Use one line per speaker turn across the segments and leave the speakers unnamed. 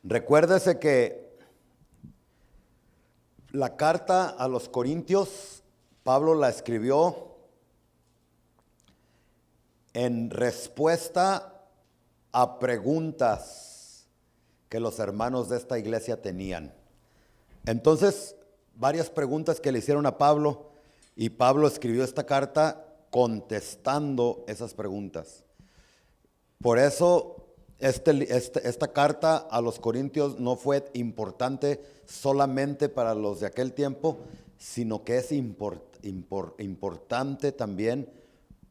Recuérdese que la carta a los Corintios, Pablo la escribió en respuesta a preguntas que los hermanos de esta iglesia tenían. Entonces, varias preguntas que le hicieron a Pablo, y Pablo escribió esta carta contestando esas preguntas. Por eso esta carta a los Corintios no fue importante solamente para los de aquel tiempo, sino que es importante también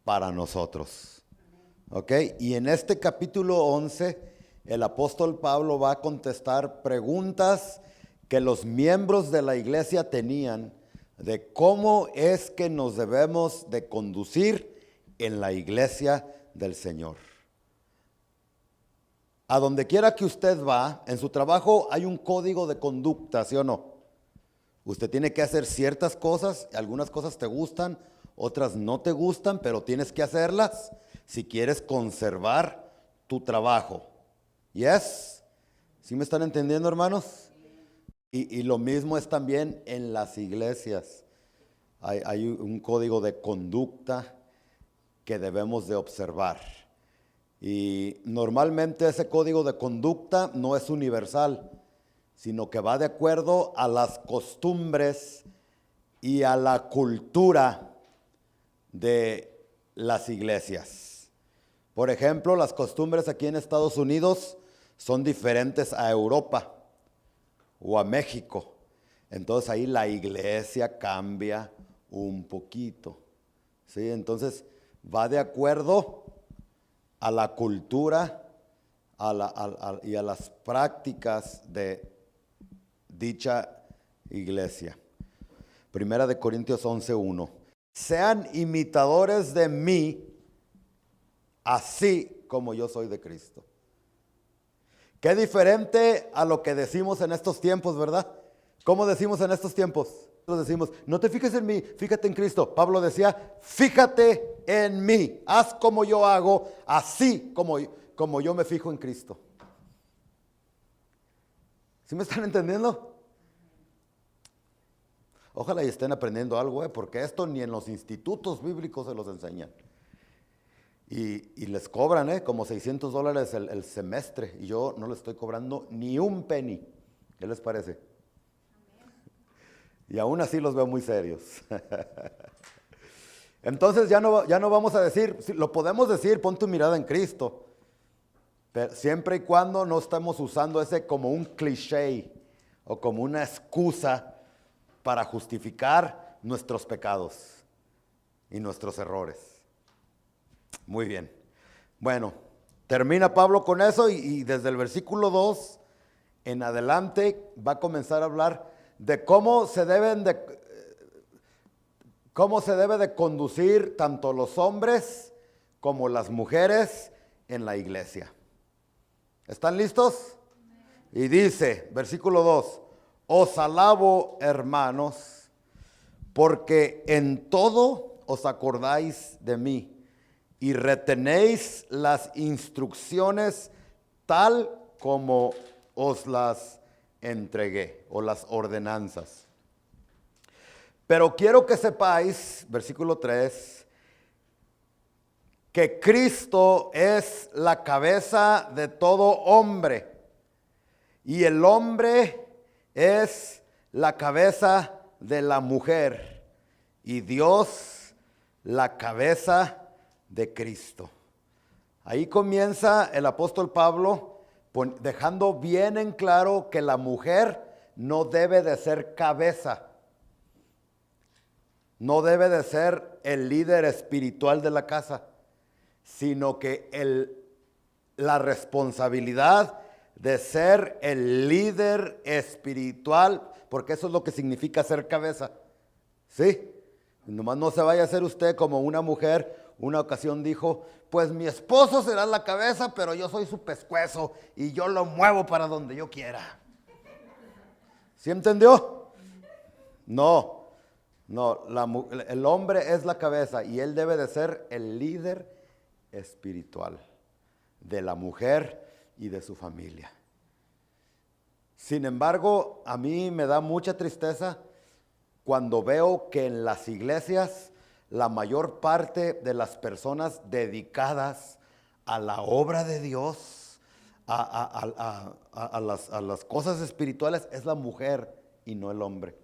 para nosotros. ¿Ok? Y en este capítulo 11, el apóstol Pablo va a contestar preguntas que los miembros de la iglesia tenían de cómo es que nos debemos de conducir en la iglesia del Señor. A donde quiera que usted va, en su trabajo hay un código de conducta, ¿sí o no? Usted tiene que hacer ciertas cosas, algunas cosas te gustan, otras no te gustan, pero tienes que hacerlas si quieres conservar tu trabajo. ¿Yes? ¿Sí me están entendiendo, hermanos? Y lo mismo es también en las iglesias. Hay un código de conducta que debemos de observar. Y normalmente ese código de conducta no es universal, sino que va de acuerdo a las costumbres y a la cultura de las iglesias. Por ejemplo, las costumbres aquí en Estados Unidos son diferentes a Europa o a México. Entonces ahí la iglesia cambia un poquito, ¿sí? Entonces va de acuerdo a la cultura y a las prácticas de dicha iglesia. Primera de Corintios 11:1. Sean imitadores de mí, así como yo soy de Cristo. Qué diferente a lo que decimos en estos tiempos, ¿verdad? ¿Cómo decimos en estos tiempos? Nosotros decimos, no te fijes en mí, fíjate en Cristo. Pablo decía, fíjate en mí, haz como yo hago, así como yo me fijo en Cristo. ¿Sí me están entendiendo? Ojalá y estén aprendiendo algo, porque esto ni en los institutos bíblicos se los enseñan. Y les cobran como $600 el semestre, y yo no les estoy cobrando ni un penny. ¿Qué les parece? Y aún así los veo muy serios. Entonces ya no vamos a decir, lo podemos decir, pon tu mirada en Cristo, pero siempre y cuando no estemos usando ese como un cliché o como una excusa para justificar nuestros pecados y nuestros errores. Muy bien. Bueno, termina Pablo con eso y desde el versículo 2 en adelante va a comenzar a hablar de cómo se debe de conducir tanto los hombres como las mujeres en la iglesia. ¿Están listos? Y dice, versículo 2, os alabo, hermanos, porque en todo os acordáis de mí y retenéis las instrucciones tal como os las entregué, o las ordenanzas. Pero quiero que sepáis, versículo 3, que Cristo es la cabeza de todo hombre, y el hombre es la cabeza de la mujer, y Dios la cabeza de Cristo. Ahí comienza el apóstol Pablo dejando bien en claro que la mujer no debe de ser cabeza, no debe de ser el líder espiritual de la casa, sino que la responsabilidad de ser el líder espiritual, porque eso es lo que significa ser cabeza, ¿sí? Nomás no se vaya a hacer usted como una mujer. Una ocasión dijo, pues mi esposo será la cabeza, pero yo soy su pescuezo y yo lo muevo para donde yo quiera. ¿Sí entendió? No, el hombre es la cabeza y él debe de ser el líder espiritual de la mujer y de su familia. Sin embargo, a mí me da mucha tristeza cuando veo que en las iglesias la mayor parte de las personas dedicadas a la obra de Dios, a las cosas espirituales, es la mujer y no el hombre.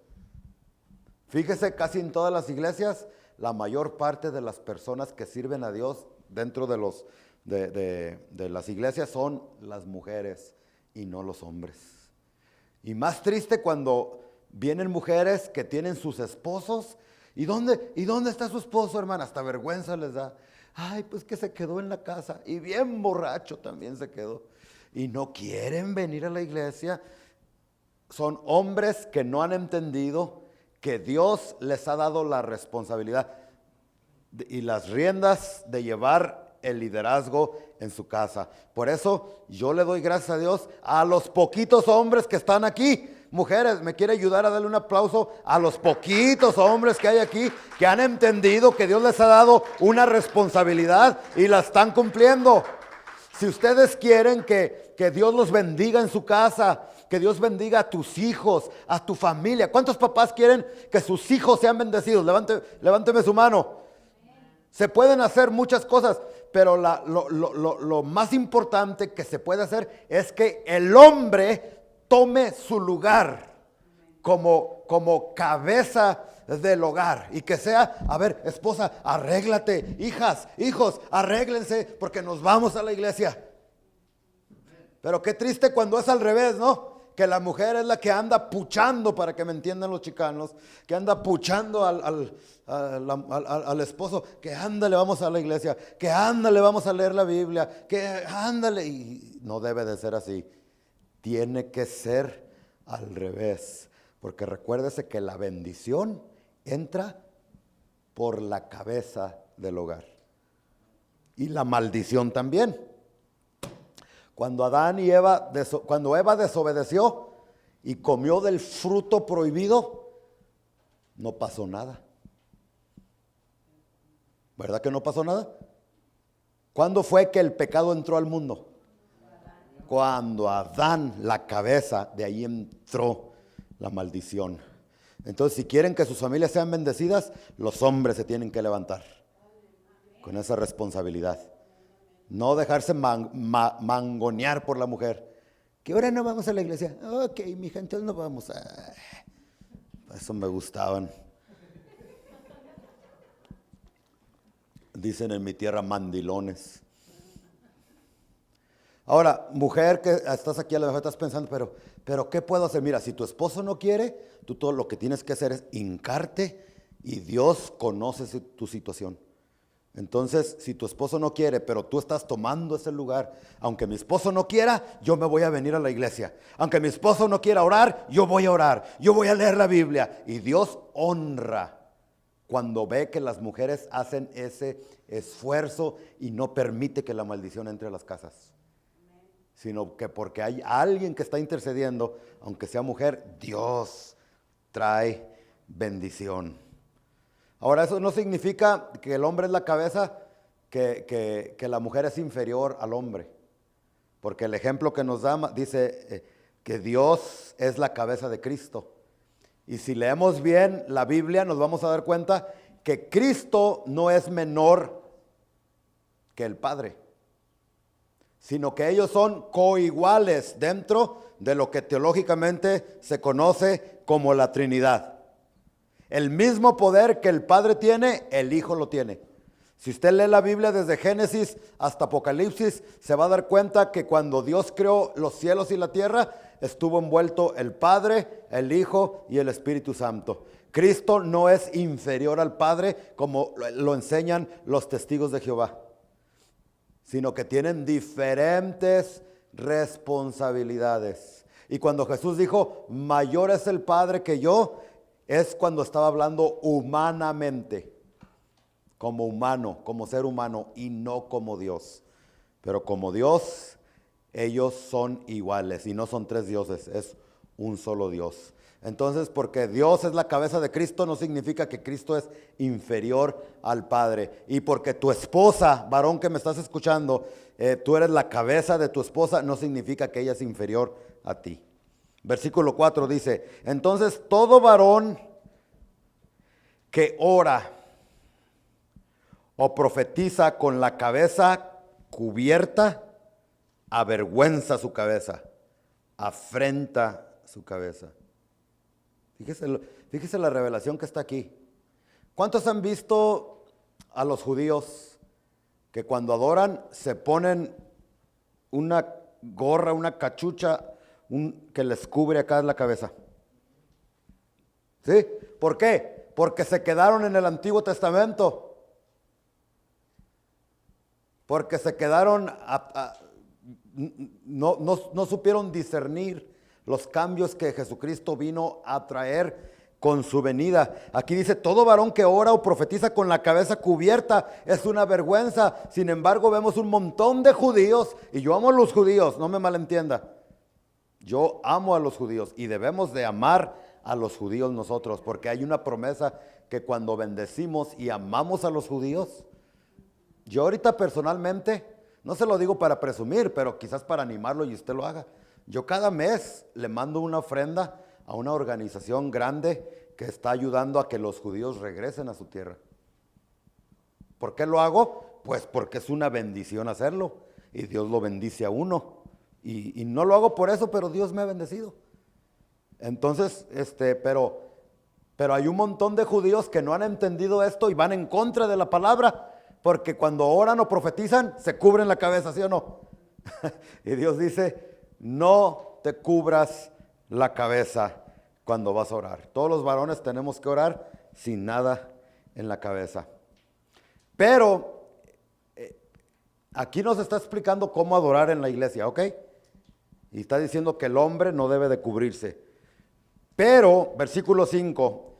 Fíjese, casi en todas las iglesias, la mayor parte de las personas que sirven a Dios dentro de las iglesias son las mujeres y no los hombres. Y más triste cuando vienen mujeres que tienen sus esposos. ¿Y dónde está su esposo, hermana? Hasta vergüenza les da. Ay, pues que se quedó en la casa. Y bien borracho también se quedó. Y no quieren venir a la iglesia. Son hombres que no han entendido que Dios les ha dado la responsabilidad y las riendas de llevar el liderazgo en su casa. Por eso yo le doy gracias a Dios a los poquitos hombres que están aquí. Mujeres, ¿me quiere ayudar a darle un aplauso a los poquitos hombres que hay aquí que han entendido que Dios les ha dado una responsabilidad y la están cumpliendo? Si ustedes quieren que Dios los bendiga en su casa, que Dios bendiga a tus hijos, a tu familia. ¿Cuántos papás quieren que sus hijos sean bendecidos? Levánteme su mano. Se pueden hacer muchas cosas, pero lo más importante que se puede hacer es que el hombre tome su lugar como cabeza del hogar y que sea, a ver, esposa, arréglate, hijas, hijos, arréglense porque nos vamos a la iglesia. Pero qué triste cuando es al revés, ¿no? Que la mujer es la que anda puchando, para que me entiendan los chicanos, que anda puchando al esposo, que ándale, vamos a la iglesia, que ándale, vamos a leer la Biblia, que ándale, y no debe de ser así. Tiene que ser al revés, porque recuérdese que la bendición entra por la cabeza del hogar y la maldición también. Cuando cuando Eva desobedeció y comió del fruto prohibido, no pasó nada. ¿Verdad que no pasó nada? ¿Cuándo fue que el pecado entró al mundo? Cuando Adán, la cabeza, de ahí entró la maldición. Entonces, si quieren que sus familias sean bendecidas, los hombres se tienen que levantar con esa responsabilidad. No dejarse mangonear por la mujer. ¿Qué hora no vamos a la iglesia? Ok, mi gente, no vamos. Eso me gustaban. Dicen en mi tierra mandilones. Ahora, mujer que estás aquí, a lo mejor estás pensando, pero ¿qué puedo hacer? Mira, si tu esposo no quiere, tú todo lo que tienes que hacer es hincarte y Dios conoce tu situación. Entonces, si tu esposo no quiere, pero tú estás tomando ese lugar, aunque mi esposo no quiera, yo me voy a venir a la iglesia. Aunque mi esposo no quiera orar, yo voy a orar. Yo voy a leer la Biblia. Y Dios honra cuando ve que las mujeres hacen ese esfuerzo y no permite que la maldición entre a las casas. Sino que porque hay alguien que está intercediendo, aunque sea mujer, Dios trae bendición. Ahora, eso no significa que el hombre es la cabeza, que la mujer es inferior al hombre. Porque el ejemplo que nos da dice que Dios es la cabeza de Cristo. Y si leemos bien la Biblia, nos vamos a dar cuenta que Cristo no es menor que el Padre, sino que ellos son coiguales dentro de lo que teológicamente se conoce como la Trinidad. El mismo poder que el Padre tiene, el Hijo lo tiene. Si usted lee la Biblia desde Génesis hasta Apocalipsis, se va a dar cuenta que cuando Dios creó los cielos y la tierra, estuvo envuelto el Padre, el Hijo y el Espíritu Santo. Cristo no es inferior al Padre como lo enseñan los testigos de Jehová, sino que tienen diferentes responsabilidades. Y cuando Jesús dijo, mayor es el Padre que yo, es cuando estaba hablando humanamente, como humano, como ser humano y no como Dios. Pero como Dios, ellos son iguales y no son tres dioses, es un solo Dios. Entonces, porque Dios es la cabeza de Cristo, no significa que Cristo es inferior al Padre. Y porque tu esposa, varón que me estás escuchando, tú eres la cabeza de tu esposa, no significa que ella es inferior a ti. Versículo 4 dice, entonces todo varón que ora o profetiza con la cabeza cubierta, avergüenza su cabeza, afrenta su cabeza. Fíjese la revelación que está aquí. ¿Cuántos han visto a los judíos que cuando adoran se ponen una gorra, una cachucha que les cubre acá en la cabeza? ¿Sí? ¿Por qué? Porque se quedaron en el Antiguo Testamento. Porque se quedaron, no supieron discernir los cambios que Jesucristo vino a traer con su venida. Aquí dice, todo varón que ora o profetiza con la cabeza cubierta es una vergüenza. Sin embargo, vemos un montón de judíos, y yo amo a los judíos, no me malentienda. Yo amo a los judíos y debemos de amar a los judíos nosotros, porque hay una promesa que cuando bendecimos y amamos a los judíos, yo ahorita personalmente, no se lo digo para presumir, pero quizás para animarlo y usted lo haga. Yo cada mes le mando una ofrenda a una organización grande que está ayudando a que los judíos regresen a su tierra. ¿Por qué lo hago? Pues porque es una bendición hacerlo y Dios lo bendice a uno. Y no lo hago por eso, pero Dios me ha bendecido. Entonces, pero hay un montón de judíos que no han entendido esto y van en contra de la palabra. Porque cuando oran o profetizan, se cubren la cabeza, ¿sí o no? Y Dios dice, no te cubras la cabeza cuando vas a orar. Todos los varones tenemos que orar sin nada en la cabeza. Pero aquí nos está explicando cómo adorar en la iglesia, ¿ok? Y está diciendo que el hombre no debe de cubrirse. Pero, versículo 5...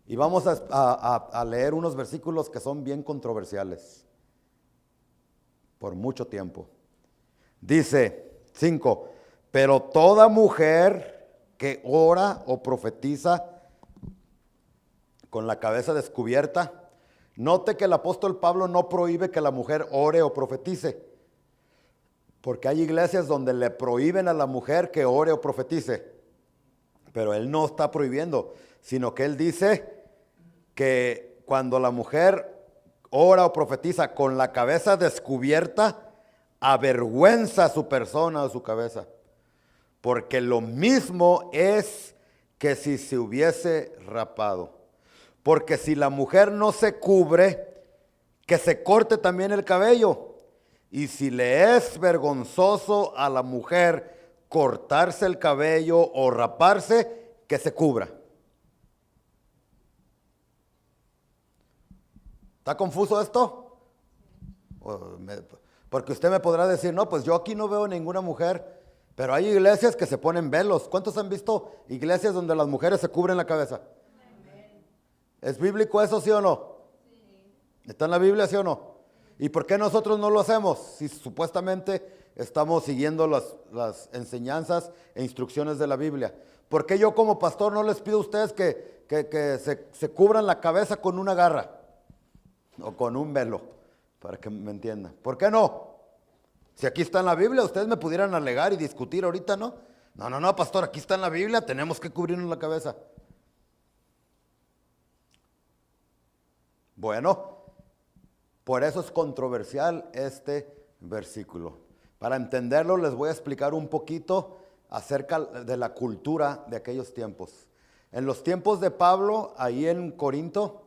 Y vamos a leer unos versículos que son bien controversiales por mucho tiempo. Dice 5, pero toda mujer que ora o profetiza con la cabeza descubierta, note que el apóstol Pablo no prohíbe que la mujer ore o profetice, porque hay iglesias donde le prohíben a la mujer que ore o profetice, pero él no está prohibiendo, sino que él dice que cuando la mujer ora o profetiza con la cabeza descubierta, avergüenza a su persona o su cabeza. Porque lo mismo es que si se hubiese rapado. Porque si la mujer no se cubre, que se corte también el cabello. Y si le es vergonzoso a la mujer cortarse el cabello o raparse, que se cubra. ¿Está confuso esto? Porque usted me podrá decir, no, pues yo aquí no veo ninguna mujer, pero hay iglesias que se ponen velos. ¿Cuántos han visto iglesias donde las mujeres se cubren la cabeza? ¿Es bíblico eso, sí o no? ¿Está en la Biblia, sí o no? ¿Y por qué nosotros no lo hacemos? Si supuestamente estamos siguiendo las enseñanzas e instrucciones de la Biblia. ¿Por qué yo como pastor no les pido a ustedes que se cubran la cabeza con una garra? O con un velo, para que me entiendan. ¿Por qué no? Si aquí está en la Biblia, ustedes me pudieran alegar y discutir ahorita, ¿no? No, pastor, aquí está en la Biblia, tenemos que cubrirnos la cabeza. Bueno, por eso es controversial este versículo. Para entenderlo, les voy a explicar un poquito acerca de la cultura de aquellos tiempos. En los tiempos de Pablo, ahí en Corinto,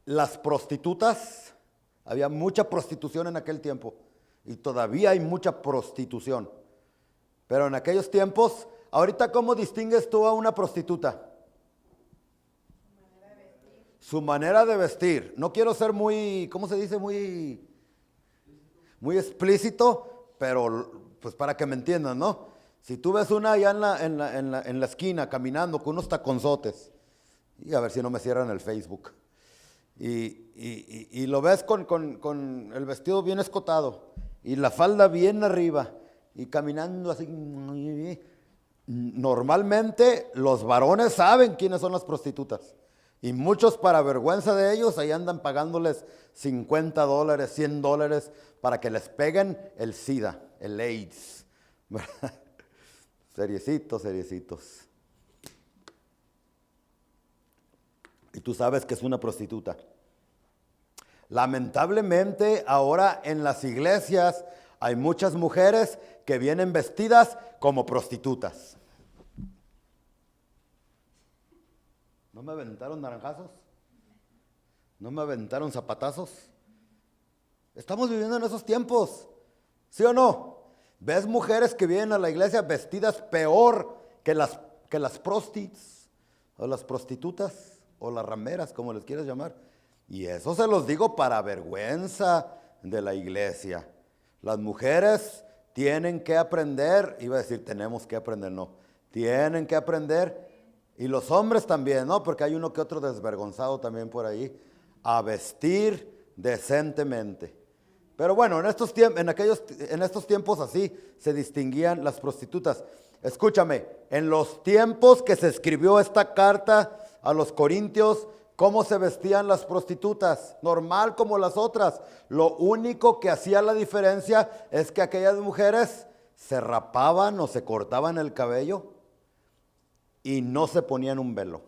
las prostitutas, había mucha prostitución en aquel tiempo y todavía hay mucha prostitución. Pero en aquellos tiempos, ahorita ¿cómo distingues tú a una prostituta? Su manera de vestir. No quiero ser muy, ¿cómo se dice? Muy explícito, pero pues para que me entiendan, ¿no? Si tú ves una allá en la esquina caminando con unos taconzotes, y a ver si no me cierran el Facebook. Y lo ves con el vestido bien escotado y la falda bien arriba y caminando así. Normalmente los varones saben quiénes son las prostitutas y muchos, para vergüenza de ellos, ahí andan pagándoles $50, $100 para que les peguen el SIDA, el AIDS. Seriecitos, seriecitos. Y tú sabes que es una prostituta. Lamentablemente ahora en las iglesias hay muchas mujeres que vienen vestidas como prostitutas. ¿No me aventaron naranjazos? ¿No me aventaron zapatazos? Estamos viviendo en esos tiempos, ¿sí o no? ¿Ves mujeres que vienen a la iglesia vestidas peor que las prostis, o las prostitutas, o las rameras, como les quieras llamar? Y eso se los digo para vergüenza de la iglesia. Las mujeres tienen que aprender, iba a decir tenemos que aprender, no, tienen que aprender, y los hombres también, ¿no? Porque hay uno que otro desvergonzado también por ahí, a vestir decentemente. Pero bueno, en estos tiempos así se distinguían las prostitutas. Escúchame, en los tiempos que se escribió esta carta a los Corintios, ¿cómo se vestían las prostitutas? Normal como las otras. Lo único que hacía la diferencia es que aquellas mujeres se rapaban o se cortaban el cabello y no se ponían un velo.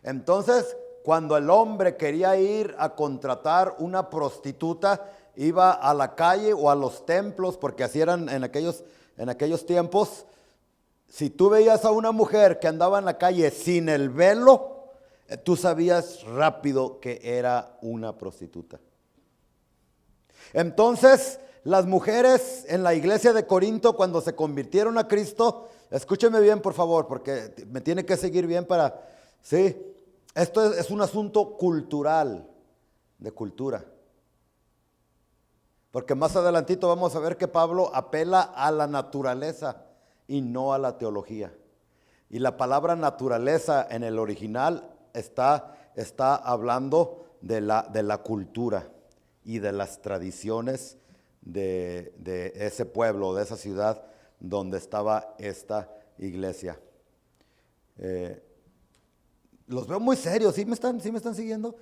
Entonces, cuando el hombre quería ir a contratar una prostituta, iba a la calle o a los templos, porque así eran en aquellos tiempos. Si tú veías a una mujer que andaba en la calle sin el velo, tú sabías rápido que era una prostituta. Entonces, las mujeres en la iglesia de Corinto, cuando se convirtieron a Cristo, escúcheme bien por favor, porque me tiene que seguir bien ¿sí? Esto es un asunto cultural, de cultura. Porque más adelantito vamos a ver que Pablo apela a la naturaleza y no a la teología. Y la palabra naturaleza en el original está hablando de la cultura y de las tradiciones de ese pueblo, de esa ciudad donde estaba esta iglesia. Los veo muy serios, ¿sí me están siguiendo?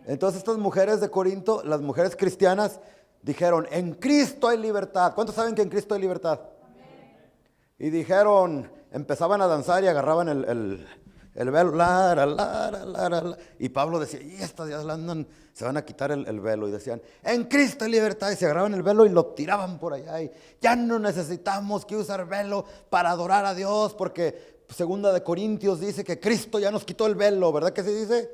Entonces estas mujeres de Corinto, las mujeres cristianas, dijeron, en Cristo hay libertad. ¿Cuántos saben que en Cristo hay libertad? Y dijeron, empezaban a danzar y agarraban el velo, y Pablo decía, y estas ya se van a quitar el velo, y decían, en Cristo hay libertad, y se agarraban el velo y lo tiraban por allá, y ya no necesitamos que usar velo para adorar a Dios, porque Segunda de Corintios dice que Cristo ya nos quitó el velo, ¿verdad que se dice?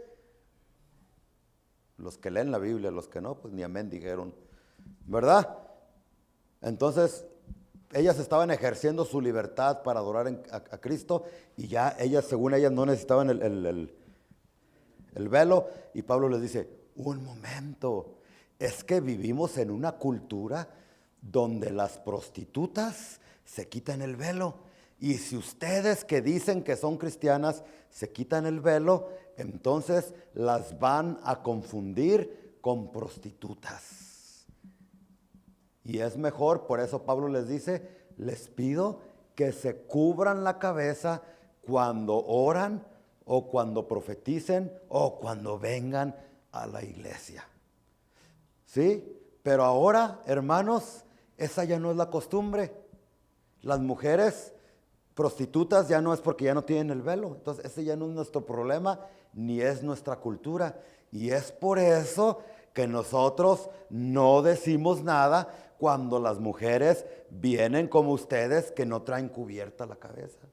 Los que leen la Biblia, los que no, pues ni amén dijeron, ¿verdad? Entonces ellas estaban ejerciendo su libertad para adorar a Cristo, y ya ellas, según ellas, no necesitaban el velo. Y Pablo les dice, un momento, es que vivimos en una cultura donde las prostitutas se quitan el velo. Y si ustedes que dicen que son cristianas se quitan el velo, entonces las van a confundir con prostitutas. Y es mejor, por eso Pablo les dice, les pido que se cubran la cabeza cuando oran o cuando profeticen o cuando vengan a la iglesia. ¿Sí? Pero ahora, hermanos, esa ya no es la costumbre. Las mujeres prostitutas ya no es porque ya no tienen el velo. Entonces ese ya no es nuestro problema, ni es nuestra cultura. Y es por eso que nosotros no decimos nada cuando las mujeres vienen como ustedes que no traen cubierta la cabeza.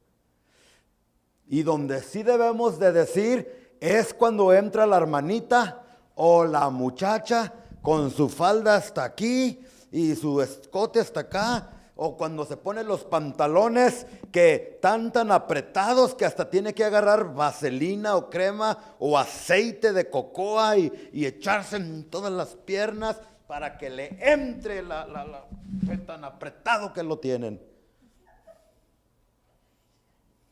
Y donde sí debemos de decir es cuando entra la hermanita o la muchacha con su falda hasta aquí y su escote hasta acá, o cuando se ponen los pantalones que están tan apretados que hasta tiene que agarrar vaselina o crema o aceite de cocoa y echarse en todas las piernas para que le entre tan apretado que lo tienen.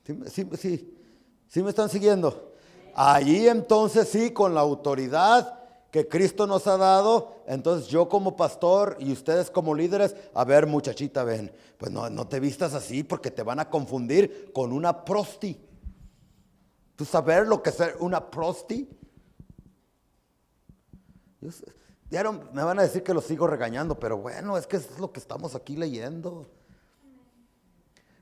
¿Sí me están siguiendo? Allí entonces sí, con la autoridad que Cristo nos ha dado, entonces yo como pastor y ustedes como líderes, a ver muchachita, ven, pues no te vistas así porque te van a confundir con una prosti. ¿Tú sabes lo que es una prosti? Ya me van a decir que lo sigo regañando, pero bueno, es que es lo que estamos aquí leyendo.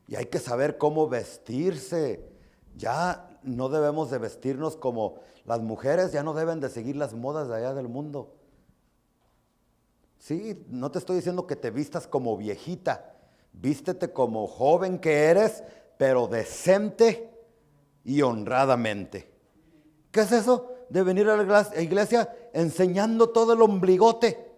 Y hay que saber cómo vestirse. Ya no debemos de vestirnos como las mujeres, ya no deben de seguir las modas de allá del mundo. Sí, no te estoy diciendo que te vistas como viejita, vístete como joven que eres, pero decente y honradamente. ¿Qué es eso? De venir a la iglesia enseñando todo el ombligote.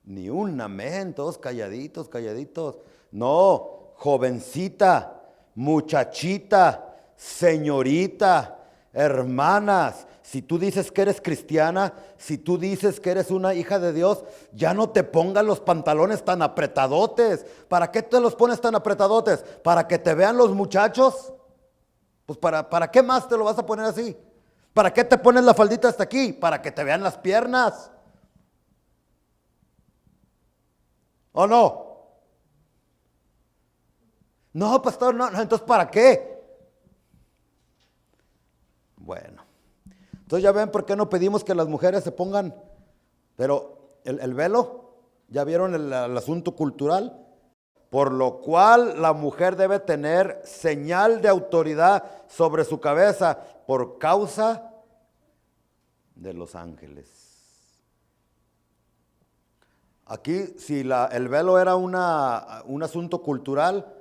Ni un amén, todos calladitos, calladitos. No, jovencita, muchachita, señorita, hermanas. Si tú dices que eres cristiana, si tú dices que eres una hija de Dios, ya no te pongas los pantalones tan apretadotes. ¿Para qué te los pones tan apretadotes? ¿Para que te vean los muchachos? Pues ¿para qué más te lo vas a poner así? ¿Para qué te pones la faldita hasta aquí? Para que te vean las piernas. ¿O no? No, pastor, no, entonces ¿para qué? Bueno, entonces ya ven por qué no pedimos que las mujeres se pongan, pero el velo, ya vieron el asunto cultural, por lo cual la mujer debe tener señal de autoridad sobre su cabeza por causa de los ángeles. Aquí, si el velo era un asunto cultural,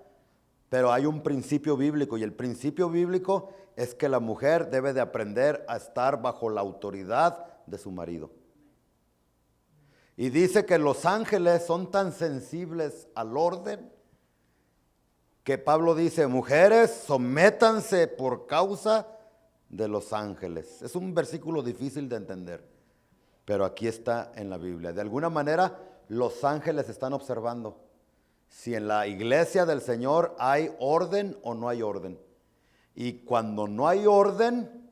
pero hay un principio bíblico, y el principio bíblico es que la mujer debe de aprender a estar bajo la autoridad de su marido. Y dice que los ángeles son tan sensibles al orden que Pablo dice, mujeres, sométanse por causa de los ángeles. Es un versículo difícil de entender, pero aquí está en la Biblia. De alguna manera, los ángeles están observando si en la iglesia del Señor hay orden o no hay orden. Y cuando no hay orden,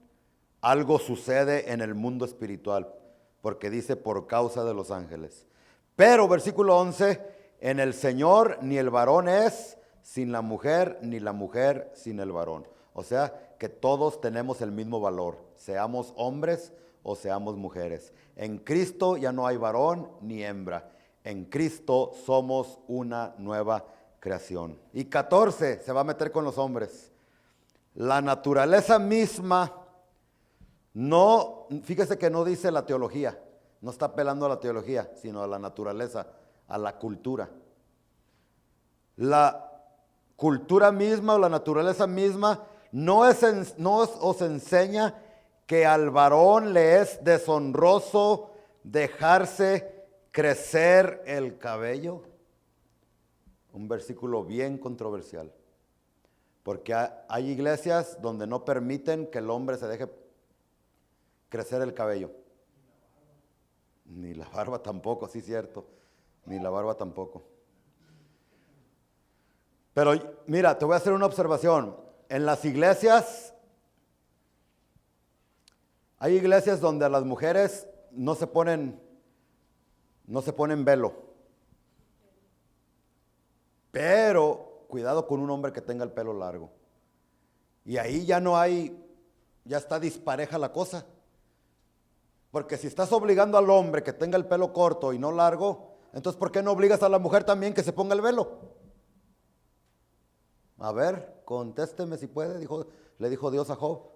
algo sucede en el mundo espiritual, porque dice por causa de los ángeles. Pero versículo 11, en el Señor ni el varón es sin la mujer, ni la mujer sin el varón. O sea, que todos tenemos el mismo valor, seamos hombres o seamos mujeres. En Cristo ya no hay varón ni hembra. En Cristo somos una nueva creación. Y 14, se va a meter con los hombres. La naturaleza misma, no, fíjese que no dice la teología, no está apelando a la teología, sino a la naturaleza, a la cultura. La cultura misma o la naturaleza misma no os enseña que al varón le es deshonroso dejarse crecer el cabello. Un versículo bien controversial, porque hay iglesias donde no permiten que el hombre se deje crecer el cabello. Ni la barba tampoco, sí, cierto, ni la barba tampoco. Pero mira, te voy a hacer una observación. En las iglesias, hay iglesias donde a las mujeres no se ponen velo. Pero cuidado con un hombre que tenga el pelo largo. Y ahí ya está dispareja la cosa. Porque si estás obligando al hombre que tenga el pelo corto y no largo, entonces ¿por qué no obligas a la mujer también que se ponga el velo? A ver, contésteme si puede, le dijo Dios a Job.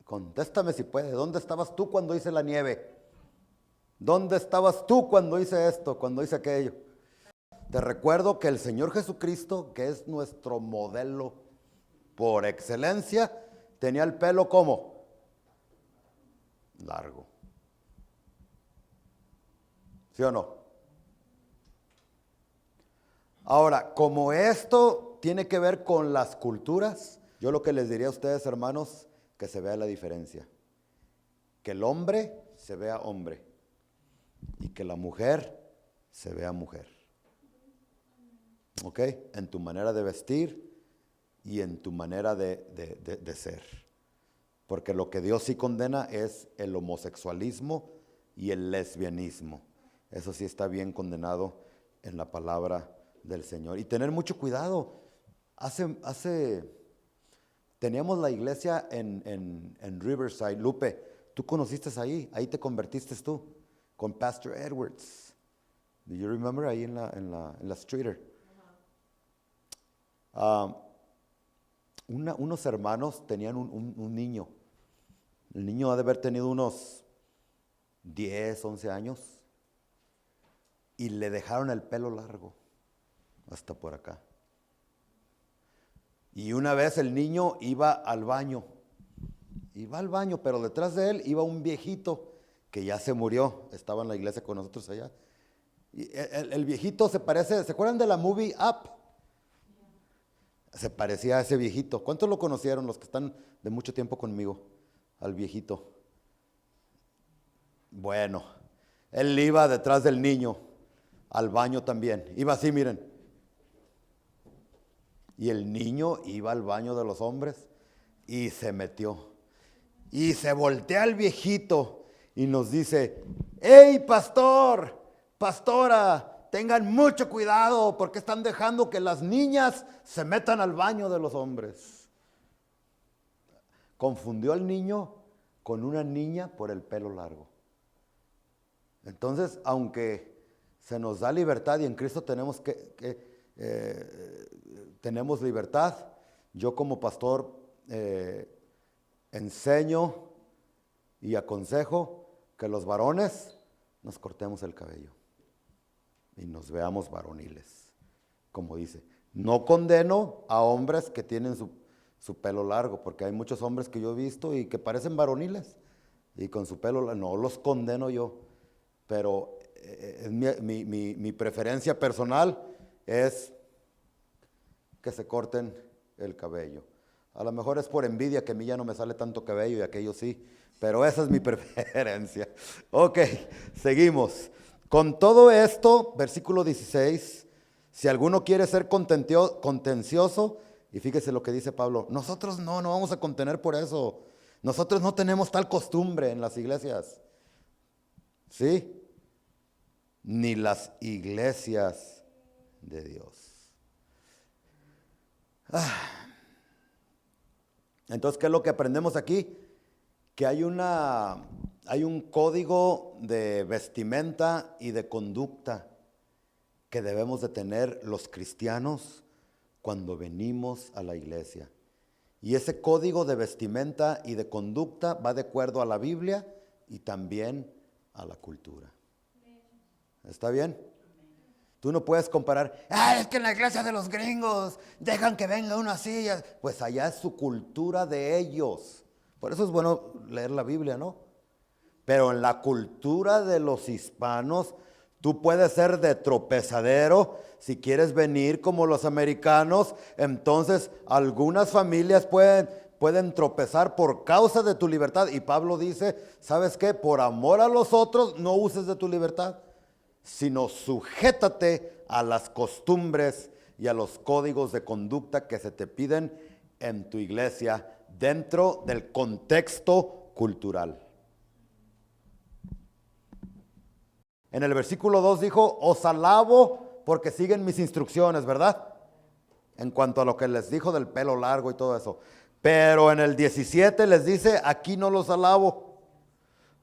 Contéstame si puede. ¿Dónde estabas tú cuando hice la nieve? ¿Dónde estabas tú cuando hice esto, cuando hice aquello? Te recuerdo que el Señor Jesucristo, que es nuestro modelo por excelencia, tenía el pelo ¿cómo? Largo. ¿Sí o no? Ahora, como esto tiene que ver con las culturas, yo lo que les diría a ustedes, hermanos, que se vea la diferencia. Que el hombre se vea hombre y que la mujer se vea mujer. ¿Ok? En tu manera de vestir y en tu manera de ser. Porque lo que Dios sí condena es el homosexualismo y el lesbianismo. Eso sí está bien condenado en la palabra del Señor. Y tener mucho cuidado. Teníamos la iglesia en Riverside. Lupe, tú conociste ahí te convertiste tú, con Pastor Edwards. Do you remember ahí en la Streeter? Ah, unos hermanos tenían un niño. El niño ha de haber tenido unos 10, 11 años y le dejaron el pelo largo hasta por acá. Y una vez el niño iba al baño, pero detrás de él iba un viejito que ya se murió, estaba en la iglesia con nosotros allá. Y el viejito se parece, ¿se acuerdan de la movie Up? Se parecía a ese viejito. ¿Cuántos lo conocieron, los que están de mucho tiempo conmigo, al viejito? Bueno, él iba detrás del niño al baño también. Iba así, miren. Y el niño iba al baño de los hombres y se metió. Y se voltea al viejito y nos dice: ¡Hey, pastor! Pastora, tengan mucho cuidado porque están dejando que las niñas se metan al baño de los hombres. Confundió al niño con una niña por el pelo largo. Entonces, aunque se nos da libertad y en Cristo tenemos tenemos libertad, yo como pastor enseño y aconsejo que los varones nos cortemos el cabello y nos veamos varoniles, como dice. No condeno a hombres que tienen su pelo largo, porque hay muchos hombres que yo he visto y que parecen varoniles y con su pelo largo. No los condeno yo, pero mi preferencia personal es que se corten el cabello. A lo mejor es por envidia que a mí ya no me sale tanto cabello y aquello sí, pero esa es mi preferencia. Ok, seguimos. Con todo esto, versículo 16, si alguno quiere ser contencioso, y fíjese lo que dice Pablo, nosotros no vamos a contener por eso. Nosotros no tenemos tal costumbre en las iglesias. ¿Sí? Ni las iglesias de Dios. Entonces, ¿qué es lo que aprendemos aquí? Que hay un código de vestimenta y de conducta que debemos de tener los cristianos cuando venimos a la iglesia. Y ese código de vestimenta y de conducta va de acuerdo a la Biblia y también a la cultura. ¿Está bien? Tú no puedes comparar, es que en la iglesia de los gringos dejan que venga uno así. Pues allá es su cultura de ellos. Por eso es bueno leer la Biblia, ¿no? Pero en la cultura de los hispanos, tú puedes ser de tropezadero. Si quieres venir como los americanos, entonces algunas familias pueden tropezar por causa de tu libertad. Y Pablo dice, ¿sabes qué? Por amor a los otros, no uses de tu libertad, sino sujétate a las costumbres y a los códigos de conducta que se te piden en tu iglesia dentro del contexto cultural. En el versículo 2 dijo, os alabo porque siguen mis instrucciones, ¿verdad? En cuanto a lo que les dijo del pelo largo y todo eso. Pero en el 17 les dice, aquí no los alabo,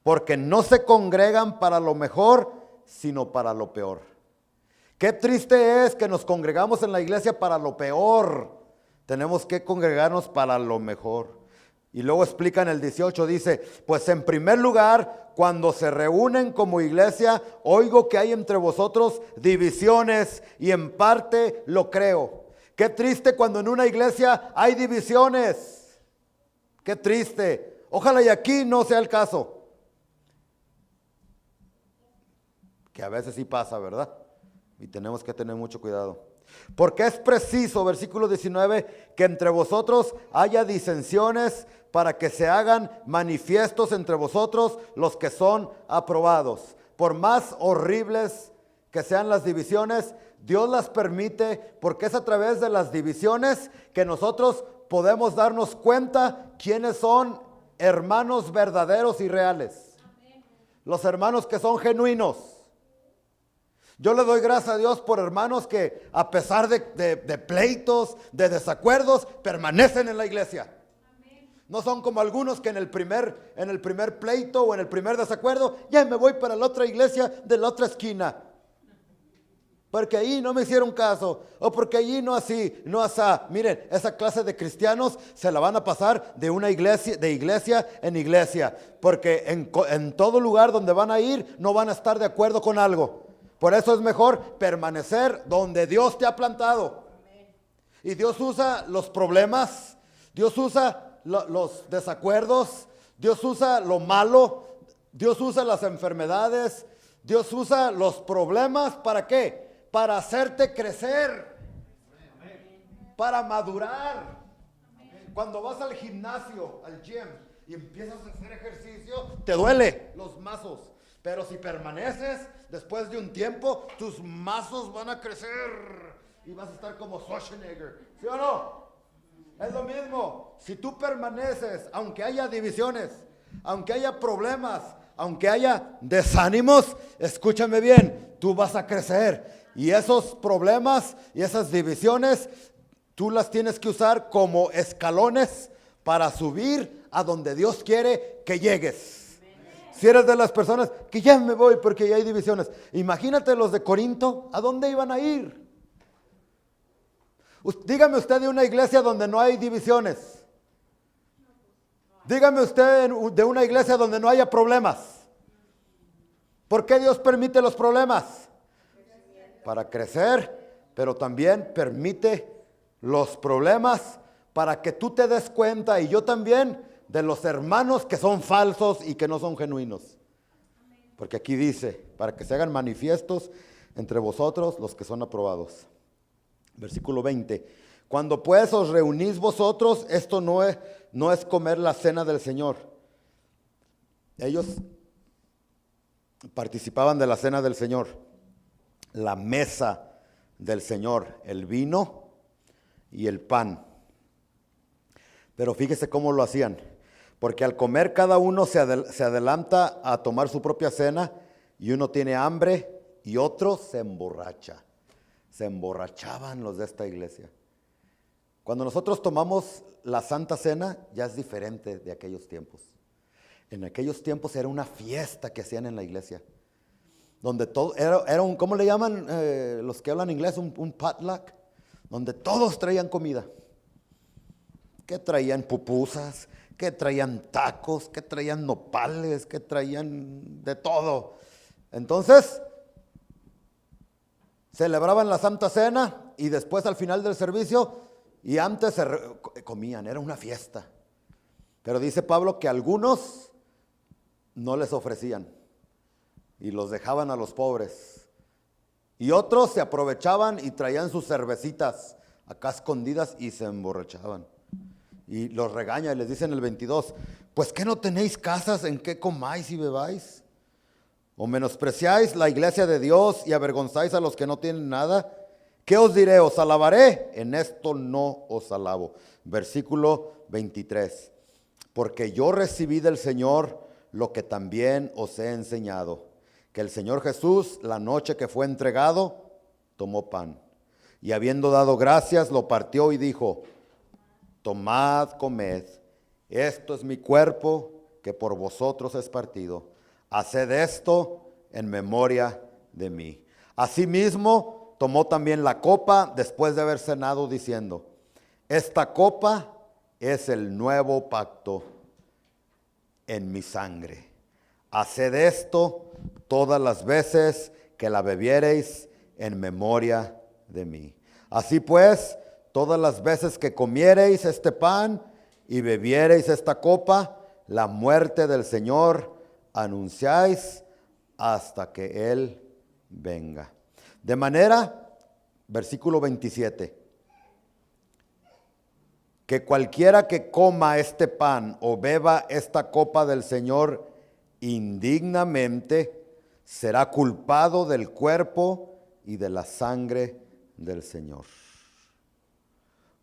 porque no se congregan para lo mejor, sino para lo peor. Qué triste es que nos congregamos en la iglesia para lo peor. Tenemos que congregarnos para lo mejor. Y luego explica en el 18, dice, pues en primer lugar, cuando se reúnen como iglesia, oigo que hay entre vosotros divisiones y en parte lo creo. Qué triste cuando en una iglesia hay divisiones. Qué triste. Ojalá y aquí no sea el caso. Que a veces sí pasa, ¿verdad? Y tenemos que tener mucho cuidado. Porque es preciso, versículo 19, que entre vosotros haya disensiones para que se hagan manifiestos entre vosotros los que son aprobados. Por más horribles que sean las divisiones, Dios las permite porque es a través de las divisiones que nosotros podemos darnos cuenta quiénes son hermanos verdaderos y reales. Los hermanos que son genuinos. Yo le doy gracias a Dios por hermanos que a pesar de pleitos, de desacuerdos, permanecen en la iglesia. No son como algunos que en el primer pleito o en el primer desacuerdo, ya me voy para la otra iglesia de la otra esquina. porque ahí no me hicieron caso, o porque allí no así, no asá. Miren, esa clase de cristianos se la van a pasar de iglesia en iglesia, porque en todo lugar donde van a ir no van a estar de acuerdo con algo. Por eso es mejor permanecer donde Dios te ha plantado. Y Dios usa los problemas, Dios usa los desacuerdos, Dios usa lo malo, Dios usa las enfermedades, Dios usa los problemas, ¿para qué? Para hacerte crecer, para madurar. Cuando vas al gimnasio, al gym, y empiezas a hacer ejercicio, te duele los mazos. Pero si permaneces, después de un tiempo, tus mazos van a crecer y vas a estar como Schwarzenegger. ¿Sí o no? Es lo mismo. Si tú permaneces, aunque haya divisiones, aunque haya problemas, aunque haya desánimos, escúchame bien, tú vas a crecer. Y esos problemas y esas divisiones, tú las tienes que usar como escalones para subir a donde Dios quiere que llegues. Si eres de las personas que ya me voy porque ya hay divisiones, imagínate los de Corinto, ¿a dónde iban a ir? Dígame usted de una iglesia donde no hay divisiones. Dígame usted de una iglesia donde no haya problemas. ¿Por qué Dios permite los problemas? Para crecer, pero también permite los problemas para que tú te des cuenta, y yo también, de los hermanos que son falsos y que no son genuinos. Porque aquí dice, para que se hagan manifiestos entre vosotros los que son aprobados. Versículo 20. Cuando pues os reunís vosotros, esto no es comer la cena del Señor. Ellos participaban de la cena del Señor, la mesa del Señor, el vino y el pan. Pero fíjese cómo lo hacían, porque al comer cada uno se adelanta a tomar su propia cena, y uno tiene hambre y otro se emborracha. Se emborrachaban los de esta iglesia. Cuando nosotros tomamos la Santa Cena, ya es diferente de aquellos tiempos. En aquellos tiempos era una fiesta que hacían en la iglesia, donde todo era un, ¿cómo le llaman los que hablan inglés? Un potluck, donde todos traían comida. Que traían pupusas, que traían tacos, que traían nopales, que traían de todo. Entonces, celebraban la Santa Cena y después al final del servicio, y antes comían, era una fiesta. Pero dice Pablo que algunos no les ofrecían y los dejaban a los pobres. Y otros se aprovechaban y traían sus cervecitas acá escondidas y se emborrachaban. Y los regaña y les dice en el 22, pues ¿qué no tenéis casas en que comáis y bebáis? ¿O menospreciáis la iglesia de Dios y avergonzáis a los que no tienen nada? ¿Qué os diré? ¿Os alabaré? En esto no os alabo. Versículo 23. Porque yo recibí del Señor lo que también os he enseñado, que el Señor Jesús, la noche que fue entregado, tomó pan, y habiendo dado gracias, lo partió y dijo, tomad, comed, esto es mi cuerpo que por vosotros es partido. Haced esto en memoria de mí. Asimismo, tomó también la copa después de haber cenado, diciendo, esta copa es el nuevo pacto en mi sangre. Haced esto todas las veces que la bebiereis en memoria de mí. Así pues, todas las veces que comiereis este pan y bebiereis esta copa, la muerte del Señor anunciáis hasta que Él venga. De manera, versículo 27, que cualquiera que coma este pan o beba esta copa del Señor indignamente, será culpado del cuerpo y de la sangre del Señor.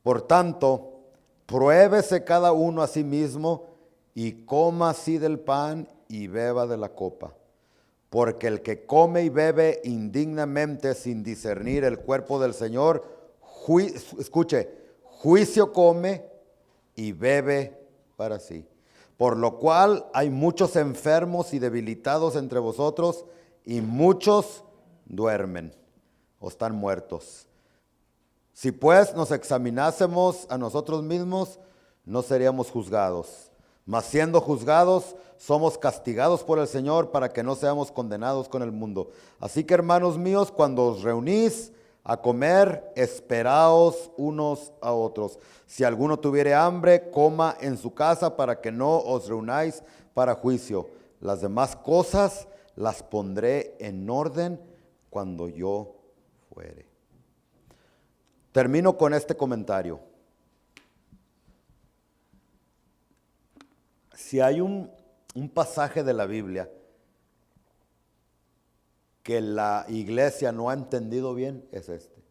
Por tanto, pruébese cada uno a sí mismo y coma así del pan y beba de la copa. Porque el que come y bebe indignamente sin discernir el cuerpo del Señor, escuche, juicio come y bebe para sí. Por lo cual hay muchos enfermos y debilitados entre vosotros y muchos duermen. o están muertos. Si pues nos examinásemos a nosotros mismos, no seríamos juzgados. Mas siendo juzgados, somos castigados por el Señor para que no seamos condenados con el mundo. Así que, hermanos míos, cuando os reunís a comer, esperaos unos a otros. Si alguno tuviere hambre, coma en su casa para que no os reunáis para juicio. Las demás cosas las pondré en orden cuando yo fuere. Termino con este comentario. Si hay un pasaje de la Biblia que la iglesia no ha entendido bien, es este.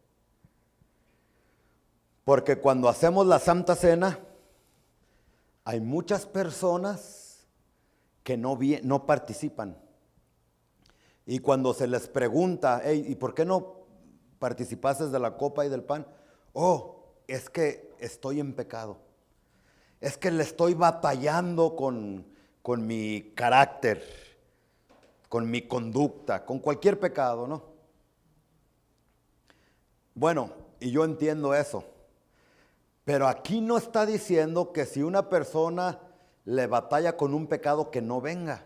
Porque cuando hacemos la Santa Cena, hay muchas personas que no participan. Y cuando se les pregunta, hey, ¿y por qué no participaste de la copa y del pan? Oh, es que estoy en pecado. Es que le estoy batallando con mi carácter, con mi conducta, con cualquier pecado, ¿no? Bueno, y yo entiendo eso. Pero aquí no está diciendo que si una persona le batalla con un pecado que no venga.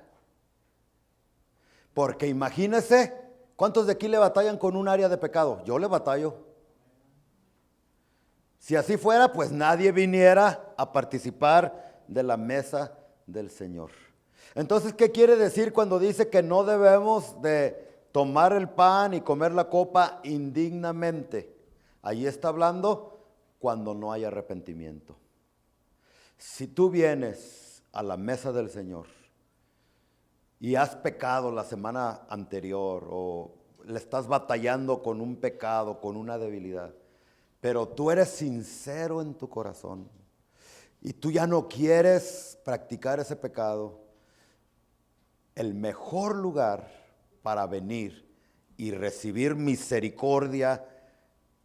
Porque imagínese, ¿cuántos de aquí le batallan con un área de pecado? Yo le batallo. Si así fuera, pues nadie viniera a participar de la mesa del Señor. Entonces, ¿qué quiere decir cuando dice que no debemos de tomar el pan y comer la copa indignamente? Ahí está hablando cuando no hay arrepentimiento. Si tú vienes a la mesa del Señor y has pecado la semana anterior o le estás batallando con un pecado, con una debilidad, pero tú eres sincero en tu corazón y tú ya no quieres practicar ese pecado, el mejor lugar para venir y recibir misericordia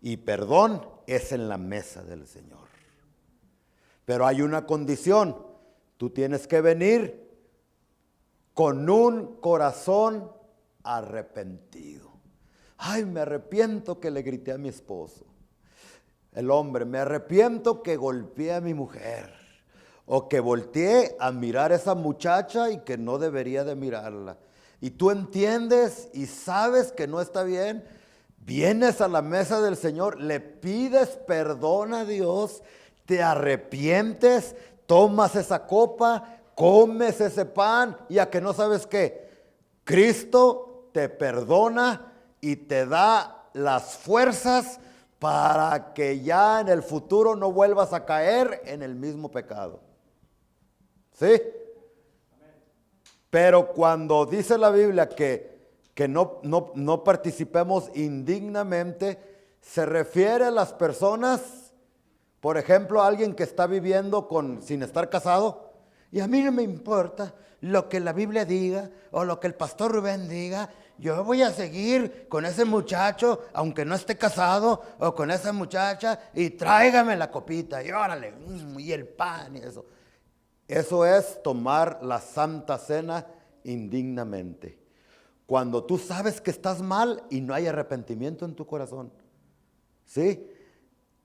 y perdón es en la mesa del Señor. Pero hay una condición, tú tienes que venir con un corazón arrepentido. Ay, me arrepiento que le grité a mi esposo. El hombre, me arrepiento que golpeé a mi mujer o que volteé a mirar a esa muchacha y que no debería de mirarla. Y tú entiendes y sabes que no está bien, vienes a la mesa del Señor, le pides perdón a Dios, te arrepientes, tomas esa copa, comes ese pan y a que no sabes qué, Cristo te perdona y te da las fuerzas para que ya en el futuro no vuelvas a caer en el mismo pecado. ¿Sí? Pero cuando dice la Biblia que no participemos indignamente, se refiere a las personas, por ejemplo, a alguien que está viviendo sin estar casado, y a mí no me importa lo que la Biblia diga o lo que el pastor Rubén diga, yo voy a seguir con ese muchacho, aunque no esté casado, o con esa muchacha, y tráigame la copita, y órale, y el pan, y eso. Eso es tomar la Santa Cena indignamente. Cuando tú sabes que estás mal y no hay arrepentimiento en tu corazón, ¿sí?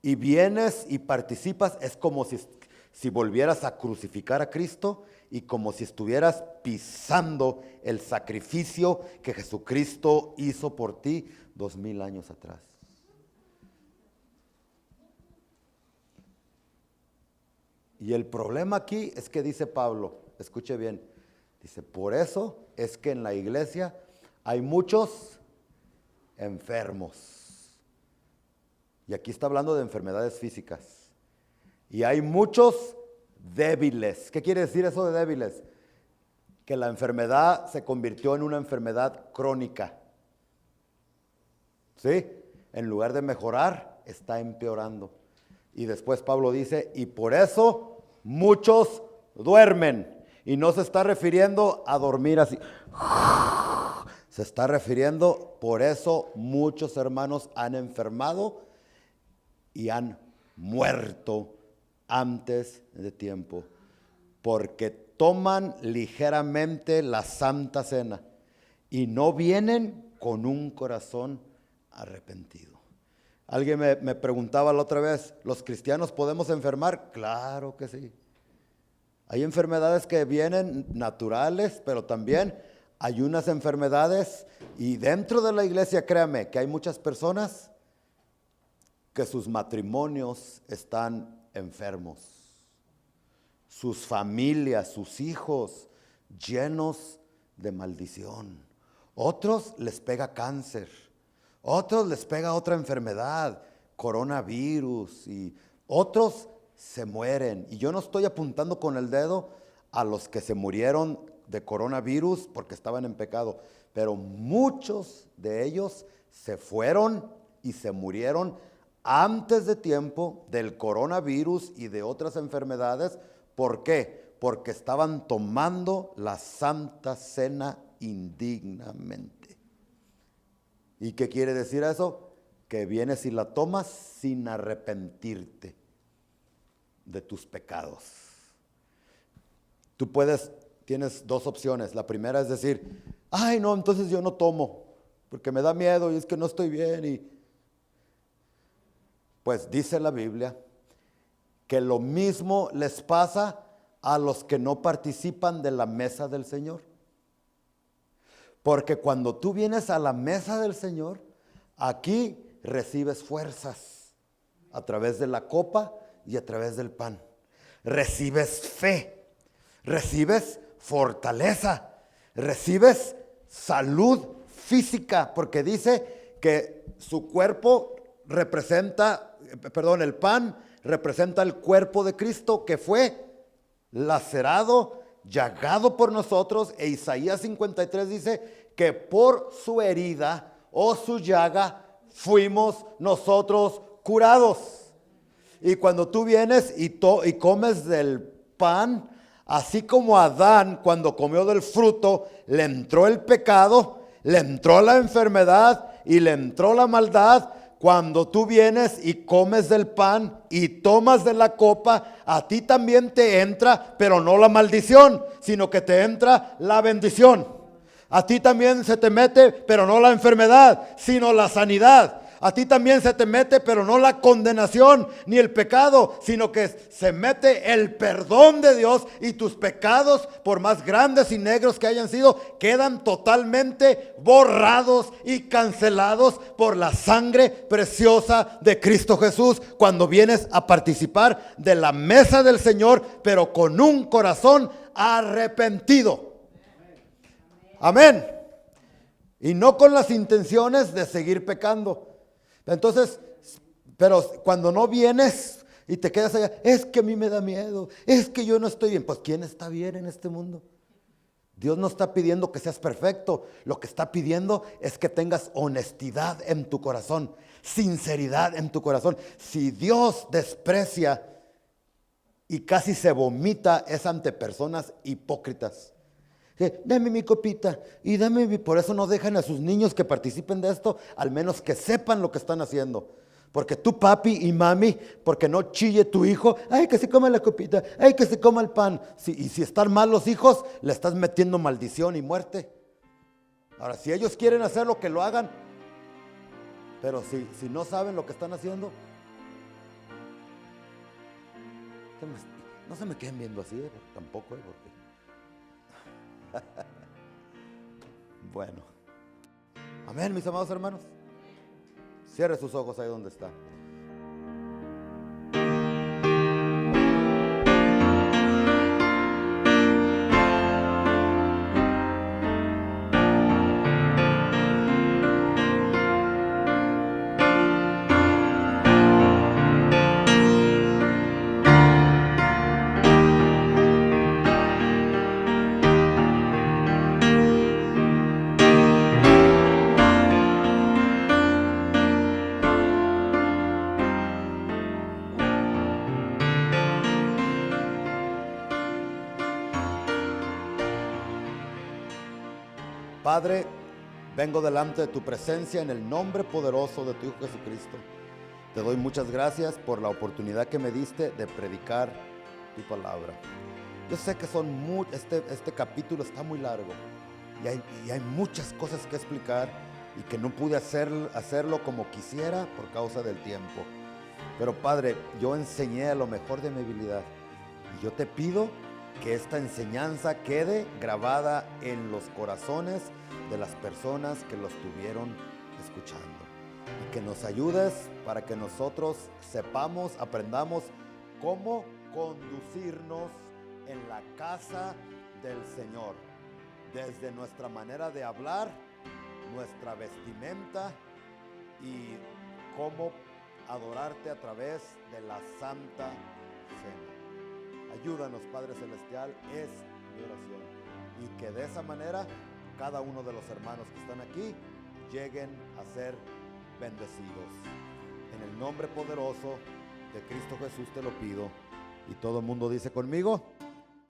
Y vienes y participas, es como si volvieras a crucificar a Cristo y como si estuvieras pisando el sacrificio que Jesucristo hizo por ti 2000 años atrás. Y el problema aquí es que dice Pablo, escuche bien, dice, por eso es que en la iglesia hay muchos enfermos. Y aquí está hablando de enfermedades físicas. Y hay muchos débiles. ¿Qué quiere decir eso de débiles? Que la enfermedad se convirtió en una enfermedad crónica. ¿Sí? En lugar de mejorar, está empeorando. Y después Pablo dice, y por eso muchos duermen. Y no se está refiriendo a dormir así. Se está refiriendo, por eso muchos hermanos han enfermado y han muerto antes de tiempo, porque toman ligeramente la Santa Cena y no vienen con un corazón arrepentido. Alguien me preguntaba la otra vez, ¿los cristianos podemos enfermar? Claro que sí. Hay enfermedades que vienen naturales, pero también hay unas enfermedades, y dentro de la iglesia, créame, que hay muchas personas que sus matrimonios están enfermos, sus familias, sus hijos llenos de maldición. Otros les pega cáncer, otros les pega otra enfermedad, coronavirus, y otros se mueren. Y yo no estoy apuntando con el dedo a los que se murieron de coronavirus porque estaban en pecado, pero muchos de ellos se fueron y se murieron antes de tiempo del coronavirus y de otras enfermedades. ¿Por qué? Porque estaban tomando la Santa Cena indignamente. ¿Y qué quiere decir eso? Que vienes y la tomas sin arrepentirte de tus pecados. Tú tienes dos opciones. La primera es decir, ay no, entonces yo no tomo, porque me da miedo y es que no estoy bien. Pues dice la Biblia que lo mismo les pasa a los que no participan de la mesa del Señor. Porque cuando tú vienes a la mesa del Señor, aquí recibes fuerzas a través de la copa y a través del pan. Recibes fe, recibes fortaleza, recibes salud física, porque dice que su cuerpo el pan representa el cuerpo de Cristo que fue lacerado, llagado por nosotros, e Isaías 53 dice que por su herida o su llaga fuimos nosotros curados. Y cuando tú vienes y comes del pan, así como Adán cuando comió del fruto, le entró el pecado, le entró la enfermedad y le entró la maldad. Cuando tú vienes y comes del pan y tomas de la copa, a ti también te entra, pero no la maldición, sino que te entra la bendición. A ti también se te mete, pero no la enfermedad, sino la sanidad. A ti también se te mete, pero no la condenación ni el pecado, sino que se mete el perdón de Dios, y tus pecados, por más grandes y negros que hayan sido, quedan totalmente borrados y cancelados por la sangre preciosa de Cristo Jesús, cuando vienes a participar de la mesa del Señor, pero con un corazón arrepentido. Amén. Y no con las intenciones de seguir pecando. Entonces, pero cuando no vienes y te quedas allá, es que a mí me da miedo, es que yo no estoy bien. Pues ¿quién está bien en este mundo? Dios no está pidiendo que seas perfecto. Lo que está pidiendo es que tengas honestidad en tu corazón, sinceridad en tu corazón. Si Dios desprecia y casi se vomita, es ante personas hipócritas. Dame mi copita y por eso no dejan a sus niños que participen de esto, al menos que sepan lo que están haciendo. Porque tú, papi y mami, porque no chille tu hijo, ay, que se coma la copita, ay, que se coma el pan. Y si están mal los hijos, le estás metiendo maldición y muerte. Ahora, si ellos quieren hacerlo, que lo hagan. Pero si no saben lo que están haciendo, no se me queden viendo así, tampoco, porque bueno, amén, mis amados hermanos. Cierre sus ojos ahí donde está. Padre, vengo delante de tu presencia en el nombre poderoso de tu Hijo Jesucristo. Te doy muchas gracias por la oportunidad que me diste de predicar tu palabra. Yo sé que este capítulo está muy largo y hay muchas cosas que explicar, y que no pude hacerlo como quisiera por causa del tiempo. Pero Padre, yo enseñé a lo mejor de mi habilidad y yo te pido que esta enseñanza quede grabada en los corazones de las personas que lo estuvieron escuchando y que nos ayudes para que nosotros sepamos, aprendamos cómo conducirnos en la casa del Señor, desde nuestra manera de hablar, nuestra vestimenta y cómo adorarte a través de la Santa Cena. Ayúdanos, Padre Celestial, es mi oración. Y que de esa manera cada uno de los hermanos que están aquí lleguen a ser bendecidos. En el nombre poderoso de Cristo Jesús te lo pido. Y todo el mundo dice conmigo.